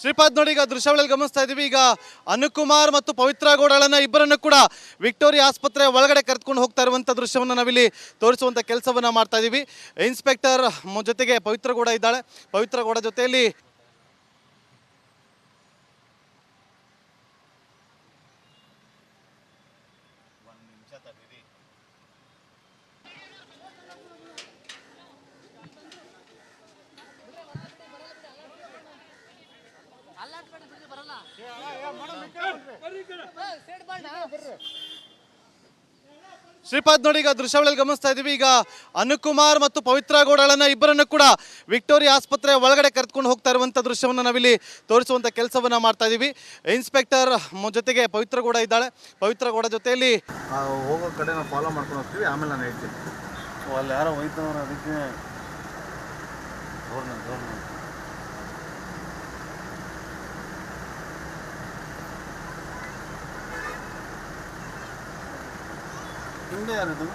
ಶ್ರೀಪಾದ್ ನೋಡಿ, ಈಗ ದೃಶ್ಯಾವಳಿಯಲ್ಲಿ ಗಮನಿಸ್ತಾ ಇದ್ದೀವಿ. ಈಗ ಅನುಕುಮಾರ್ ಮತ್ತು ಪವಿತ್ರ ಗೌಡಳನ್ನ ಇಬ್ಬರನ್ನು ಕೂಡ ವಿಕ್ಟೋರಿಯಾ ಆಸ್ಪತ್ರೆ ಒಳಗಡೆ ಕರೆದುಕೊಂಡು ಹೋಗ್ತಾ ಇರುವಂಥ ದೃಶ್ಯವನ್ನು ನಾವಿಲ್ಲಿ ತೋರಿಸುವಂಥ ಕೆಲಸವನ್ನು ಮಾಡ್ತಾ ಇದ್ದೀವಿ. ಇನ್ಸ್ಪೆಕ್ಟರ್ ಜೊತೆಗೆ ಪವಿತ್ರ ಗೌಡ ಇದ್ದಾಳೆ. ಪವಿತ್ರ ಗೌಡ ಜೊತೆಯಲ್ಲಿ ಶ್ರೀಪಾದ್ ನೋಡಿ, ಈಗ ದೃಶ್ಯಾವಳಿಯಲ್ಲಿ ಗಮನಿಸ್ತಾ ಇದ್ದೀವಿ. ಈಗ ಅನುಕುಮಾರ್ ಮತ್ತು ಪವಿತ್ರ ಗೌಡಳನ್ನ ಇಬ್ಬರನ್ನು ಕೂಡ ವಿಕ್ಟೋರಿಯಾ ಆಸ್ಪತ್ರೆ ಒಳಗಡೆ ಕರೆದುಕೊಂಡು ಹೋಗ್ತಾ ಇರುವಂಥ ದೃಶ್ಯವನ್ನು ನಾವಿಲ್ಲಿ ತೋರಿಸುವಂಥ ಕೆಲಸವನ್ನು ಮಾಡ್ತಾ ಇದ್ದೀವಿ. ಇನ್ಸ್ಪೆಕ್ಟರ್ ಜೊತೆಗೆ ಪವಿತ್ರ ಗೌಡ ಇದ್ದಾಳೆ. ಪವಿತ್ರ ಗೌಡ ಜೊತೆಯಲ್ಲಿ ಹೋಗೋ ಕಡೆ ನಾವು ಫಾಲೋ ಮಾಡ್ಕೊಂಡು ಹೋಗ್ತೀವಿ. ಆಮೇಲೆ ನಾನು ಹೇಳ್ತೀನಿ. ಅಲ್ಲಿ ಯಾರೋ ಹೋಯ್ತವ್ರು, ಅದಕ್ಕೆ ಹಿಂದೆ ಯಾರದು?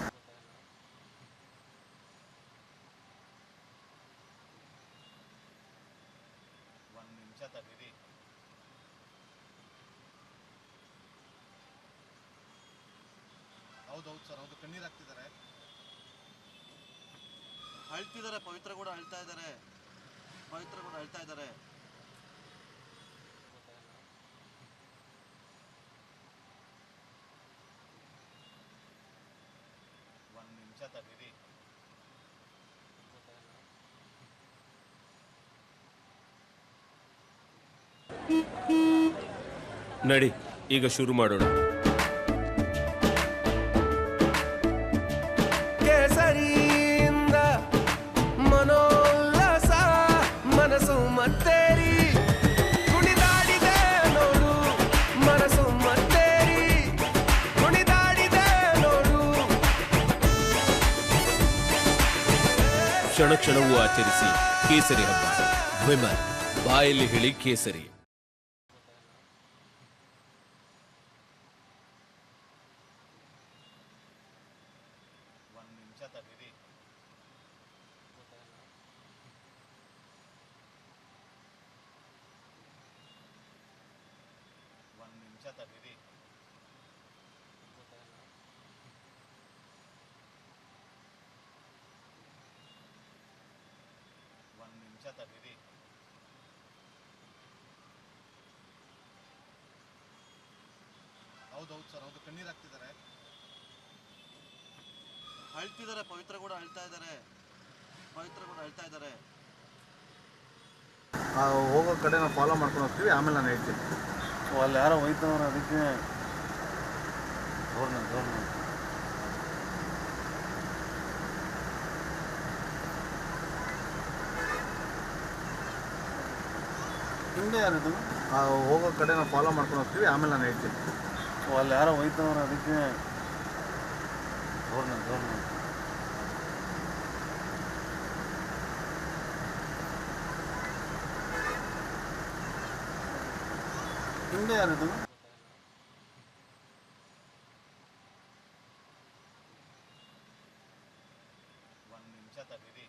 ಹೌದೌದು ಸರ್, ಹೌದು. ಕಣ್ಣೀರು ಹಾಕ್ತಿದ್ದಾರೆ, ಅಳ್ತಿದ್ದಾರೆ. ಪವಿತ್ರ ಕೂಡ ಅಳ್ತಾ ಇದ್ದಾರೆ. ಪವಿತ್ರ ಕೂಡ ಅಳ್ತಾ ಇದ್ದಾರೆ. ಒಂದು ನಿಮಿಷ ತಡೀರಿ. ನಡಿ, ಈಗ ಶುರು ಮಾಡೋಣ. ಕೇಸರಿಯಿಂದ ಮನೋಲ್ಲಾಸ ಮನಸ್ಸು ಮತ್ತೇರಿ ಕುಣಿದಾಡಿದೆ ನೋಡು, ಮನಸ್ಸು ಮತ್ತೇರಿ ಕುಣಿದಾಡಿದೆ ನೋಡು. ಕ್ಷಣ ಕ್ಷಣವೂ ಆಚರಿಸಿ ಕೇಸರಿ ಹಬ್ಬ. ವಿಮಲ್, ಬಾಯಲ್ಲಿ ಹೇಳಿ ಕೇಸರಿ. ಹೌದೌದು ಸರ್, ಹೌದು. ಕಣ್ಣೀರು ಹಾಕ್ತಿದ್ದಾರೆ, ಅಳ್ತಿದ್ದಾರೆ. ಪವಿತ್ರ ಕೂಡ ಅಳ್ತಾ ಇದ್ದಾರೆ. ಪವಿತ್ರ ಕೂಡ ಅಳ್ತಾ ಇದ್ದಾರೆ. ಹೋಗೋ ಕಡೆ ನಾವು ಫಾಲೋ ಮಾಡ್ಕೊಂಡು ಹೋಗ್ತೀವಿ. ಆಮೇಲೆ ನಾನು ಹೇಳ್ತೀನಿ. ಅಲ್ಲಿ ಯಾರೋ ಹೋಯ್ತವ್ರು, ಅದಕ್ಕೆ ಹಿಂದೆ ಯಾರದು? ಹೋಗೋ ಕಡೆ ನಾವು ಫಾಲೋ ಮಾಡ್ಕೊಂಡು ಹೋಗ್ತೀವಿ. ಆಮೇಲೆ ನಾನು ಹೇಳ್ತೀನಿ. ಅಲ್ಲಿ ಯಾರೋ ಹೋಯ್ತವ್ರು, ಅದಕ್ಕೆ ಹಿಂದೆ ಯಾರದು? ಒಂದು ನಿಮಿಷ ತಡೀರಿ.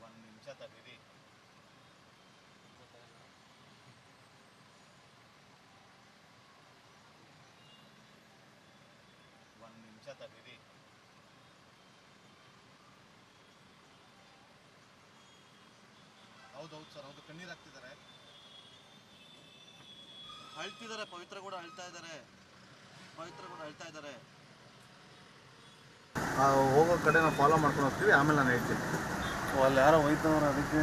ಒಂದು ನಿಮಿಷ ತಡೀರಿ. ಒಂದು ನಿಮಿಷ ತಡೀರಿ. ಹೌದೌದು ಸರ್, ಹೌದು. ಕಣ್ಣೀರು ಹಾಕ್ತಿದ್ದಾರೆ, ಅಳ್ತಿದ್ದಾರೆ. ಪವಿತ್ರ ಕೂಡ ಅಳ್ತಾ ಇದ್ದಾರೆ. ಪವಿತ್ರ ಕೂಡ ಅಳ್ತಾ ಇದ್ದಾರೆ. ಹೋಗೋ ಕಡೆ ನಾವು ಫಾಲೋ ಮಾಡ್ಕೊಂಡು ಹೋಗ್ತೀವಿ. ಆಮೇಲೆ ನಾನು ಹೇಳ್ತೀನಿ. ಅಲ್ಲಿ ಯಾರೋ ಹೋಯ್ತವ್ರು, ಅದಕ್ಕೆ